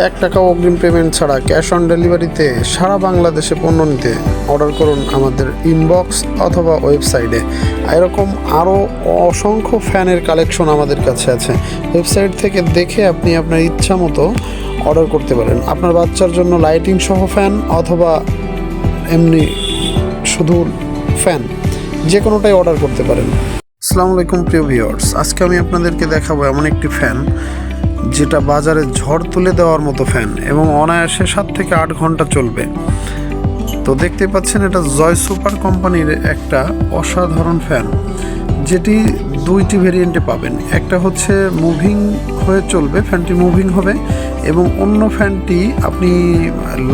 1 টাকা অগ্রিম পেমেন্ট ছাড়া ক্যাশ অন ডেলিভারিতে সারা বাংলাদেশে পণ্য নিতে অর্ডার করুন আমাদের ইনবক্স অথবা ওয়েবসাইটে। এরকম আরও অসংখ্য ফ্যানের কালেকশন আমাদের কাছে আছে। ওয়েবসাইট থেকে দেখে আপনি আপনার ইচ্ছা মতো অর্ডার করতে পারেন। আপনার বাচ্চার জন্য লাইটিং সহ ফ্যান অথবা এমনি শুধু ফ্যান, যে কোনোটাই অর্ডার করতে পারেন। আসসালামু আলাইকুম প্রিয় ভিউয়ার্স, আজকে আমি আপনাদেরকে দেখাবো এমন একটি ফ্যান যেটা বাজারে ঝড় তুলে দেওয়ার মতো ফ্যান এবং অনায়াসে 7 থেকে 8 ঘন্টা চলবে। তো দেখতে পাচ্ছেন এটা জয় সুপার কোম্পানির একটা অসাধারণ ফ্যান, যেটি 2টি ভেরিয়েন্টে পাবেন। একটা হচ্ছে মুভিং হয়ে চলবে, ফ্যানটি মুভিং হবে, এবং অন্য ফ্যানটি আপনি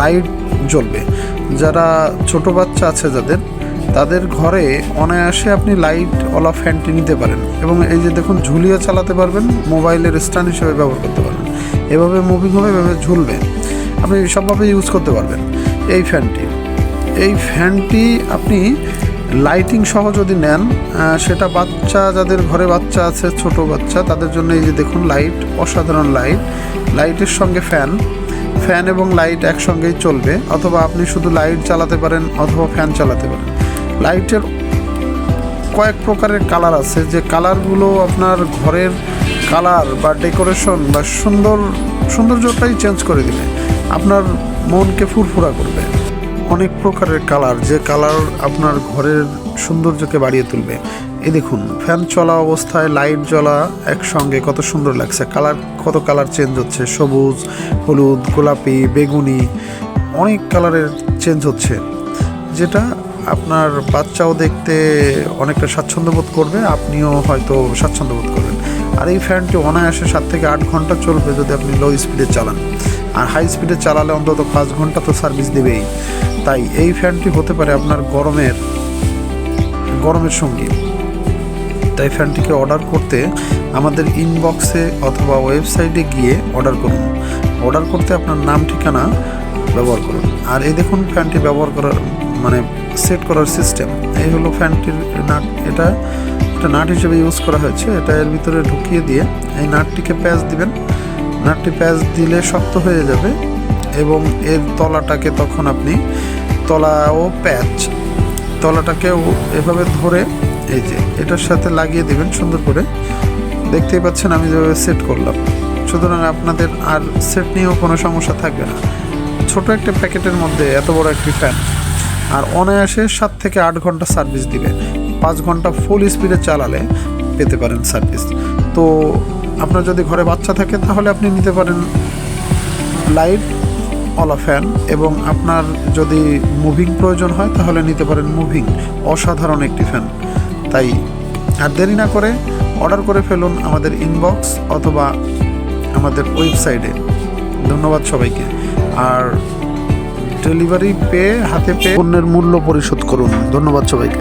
লাইট জ্বলবে। যারা ছোট বাচ্চা আছে তাদের ঘরে অনায়াসে আপনি লাইটওয়ালা ফ্যানটি নিতে পারেন এবং এই যে দেখুন ঝুলিয়ে চালাতে পারবেন, মোবাইলের স্ট্যান্ড হিসেবে ব্যবহার করতে পারবেন। এভাবে মুভিং হবে, এভাবে ঝুলবে, আপনি সবভাবে ইউজ করতে পারবেন এই ফ্যানটি। আপনি লাইটিং সহ যদি নেন, সেটা বাচ্চা, যাদের ঘরে বাচ্চা আছে, ছোট বাচ্চা, তাদের জন্য এই যে দেখুন লাইট, অসাধারণ লাইটের সঙ্গে ফ্যান এবং লাইট একসঙ্গেই চলবে। অথবা আপনি শুধু লাইট চালাতে পারেন অথবা ফ্যান চালাতে পারেন। লাইটের কয়েক প্রকারের কালার আছে, যে কালারগুলো আপনার ঘরের কালার বা ডেকোরেশন বা সৌন্দর্যটাই চেঞ্জ করে দেবে, আপনার মনকে ফুরফুরা করবে। অনেক প্রকারের কালার, যে কালার আপনার ঘরের সৌন্দর্যকে বাড়িয়ে তুলবে। এই দেখুন ফ্যান চলা অবস্থায় লাইট জ্বলা একসঙ্গে কত সুন্দর লাগছে। কত কালার চেঞ্জ হচ্ছে, সবুজ, হলুদ, গোলাপি, বেগুনি, অনেক কালারের চেঞ্জ হচ্ছে, যেটা আপনার বাচ্চাও দেখতে অনেকটা স্বাচ্ছন্দ্য বোধ করবে, আপনিও হয়তো স্বাচ্ছন্দ্য বোধ করবেন। আর এই ফ্যানটি অনায়াসে 7 থেকে 8 ঘন্টা চলবে যদি আপনি লো স্পিডে চালান, আর হাই স্পিডে চালালে অন্তত 5 ঘন্টা তো সার্ভিস দেবেই। তাই এই ফ্যানটি হতে পারে আপনার গরমের সঙ্গী। তাই ফ্যানটিকে অর্ডার করতে আমাদের ইনবক্সে অথবা ওয়েবসাইটে গিয়ে অর্ডার করুন। অর্ডার করতে আপনার নাম ঠিকানা ব্যবহার করুন। আর এই দেখুন ফ্যানটি ব্যবহার করার সেট করার সিস্টেম। এই হলো ফ্যানটির নাট, এটা নাট হিসেবে ইউজ করা হয়েছে। এটা এর ভিতরে ঢুকিয়ে দিয়ে এই নাটটিকে প্যাঁচ দিবেন। নাটটি প্যাঁচ দিলে শক্ত হয়ে যাবে এবং এর তলাটাকে তখন আপনি তলাটাকেও এভাবে ধরে এই যে এটার সাথে লাগিয়ে দিবেন সুন্দর করে। দেখতেই পাচ্ছেন আমি যেভাবে সেট করলাম, সুতরাং আপনাদের আর সেট নিয়েও কোনো সমস্যা থাকবে না। ছোট একটা প্যাকেটের মধ্যে এত বড় একটি ফ্যান, আর অনায়াসে 7 থেকে 8 ঘন্টা সার্ভিস দিবে। 5 ঘন্টা ফুল স্পিডে চালালে পেতে পারেন সার্ভিস। তো আপনার যদি ঘরে বাচ্চা থাকে তাহলে আপনি নিতে পারেন লাইটওয়ালা ফ্যান, এবং আপনার যদি মুভিং প্রয়োজন হয় তাহলে নিতে পারেন মুভিং। অসাধারণ একটি ফ্যান। তাই আর দেরি না করে অর্ডার করে ফেলুন আমাদের ইনবক্স অথবা আমাদের ওয়েবসাইটে। ধন্যবাদ সবাইকে। আর ডেলিভারি হাতে পেয়ে পণ্যের মূল্য পরিশোধ করুন। ধন্যবাদ সবাইকে।